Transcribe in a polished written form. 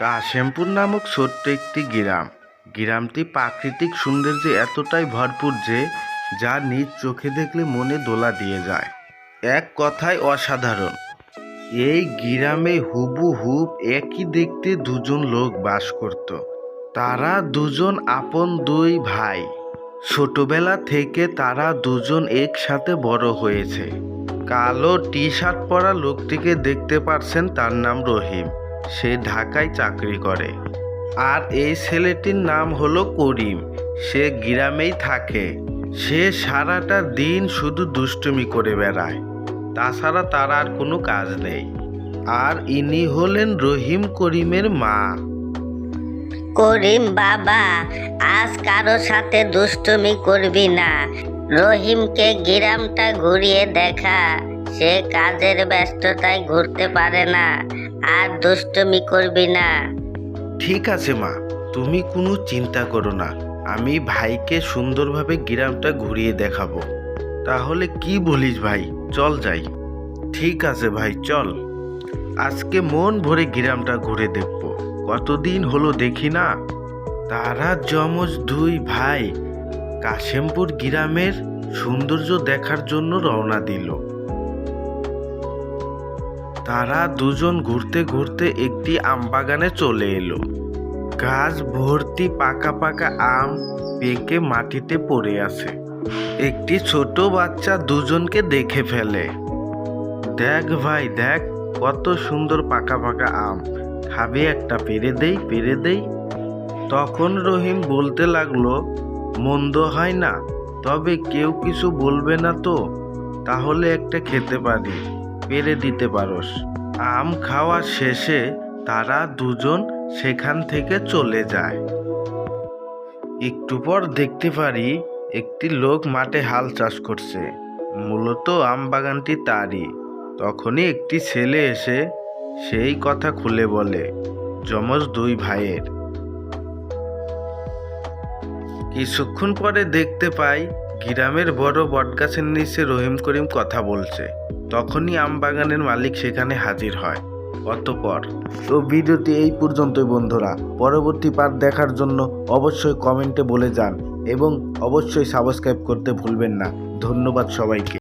কাশেমপুর নামক ছোট্ট একটি গ্রামটি প্রাকৃতিক সৌন্দর্যে এতটাই ভরপুর যে যা নিজ চোখে দেখলে মনে দোলা দিয়ে যায়। এক কথায় অসাধারণ। এই গ্রামে হুবহুব একই দেখতে দুজন লোক বাস করত। তারা দুজন আপন দুই ভাই। ছোটবেলা থেকে তারা দুজন একসাথে বড় হয়েছে। কালো টি শার্ট পরা লোকটিকে দেখতে পারছেন, তার নাম রহিম। সে ঢাকায় চাকরি করে। আর এই ছেলেটির নাম হলো করিম। সে গ্রামেই থাকে। সে সারাটা দিন শুধু দুষ্টুমি করে বেড়ায়, তাছাড়া তার আর কোনো কাজ নেই। আর ইনি হলেন রহিম করিমের মা। করিম বাবা, আজ কারো সাথে দুষ্টুমি করবি না। রহিমকে গ্রামটা ঘুরিয়ে দেখা। সে কাজের ব্যস্ততায় ঘুরতে পারে না। আর দুষ্টুমি করবি না। ঠিক আছে মা, তুমি কোনো চিন্তা করো না। আমি ভাইকে সুন্দরভাবে গ্রামটা ঘুরিয়ে দেখাবো। তাহলে কি বলিস ভাই, চল যাই। ঠিক আছে ভাই, চল। আজকে মন ভরে গ্রামটা ঘুরে দেখব। কতদিন হলো দেখি না। তারা যমজ দুই ভাই কাশেমপুর গ্রামের সৌন্দর্য দেখার জন্য রওনা দিল। তারা দুজন ঘুরতে ঘুরতে একটি আম বাগানে চলে এলো। গাছ ভর্তি পাকা পাকা আম পেকে মাটিতে পড়ে আছে। একটি ছোট বাচ্চা দুজনকে দেখে ফেলে। দেখ ভাই দেখ, কত সুন্দর পাকা পাকা আম, খাবে একটা? পেরে দেই। তখন রহিম বলতে লাগলো, মন্দ হয় না, তবে কেউ কিছু বলবে না তো? তাহলে একটা খেতে পারি, পেরে দিতে পারোস? আম খাওয়া শেষে তারা দুজন সেখান থেকে চলে যায়। একটু পর দেখতে পারি একটি লোক মাঠে হাল চাষ করছে। মূলত আম বাগানটি তারই। তখনই একটি ছেলে এসে সেই কথা খুলে বলে যমজ দুই ভাইয়ের। কিছুক্ষণ পরে দেখতে পাই গ্রামের বড় বটগাছের নিচে রহিম করিম কথা বলছে। তখনই আম বাগানের মালিক সেখানে হাজির হয়। অতঃপর তো ভিডিওটি এই পর্যন্তই বন্ধুরা। পরবর্তী পার্ট দেখার জন্য অবশ্যই কমেন্টে বলে যান এবং অবশ্যই সাবস্ক্রাইব করতে ভুলবেন না। ধন্যবাদ সবাইকে।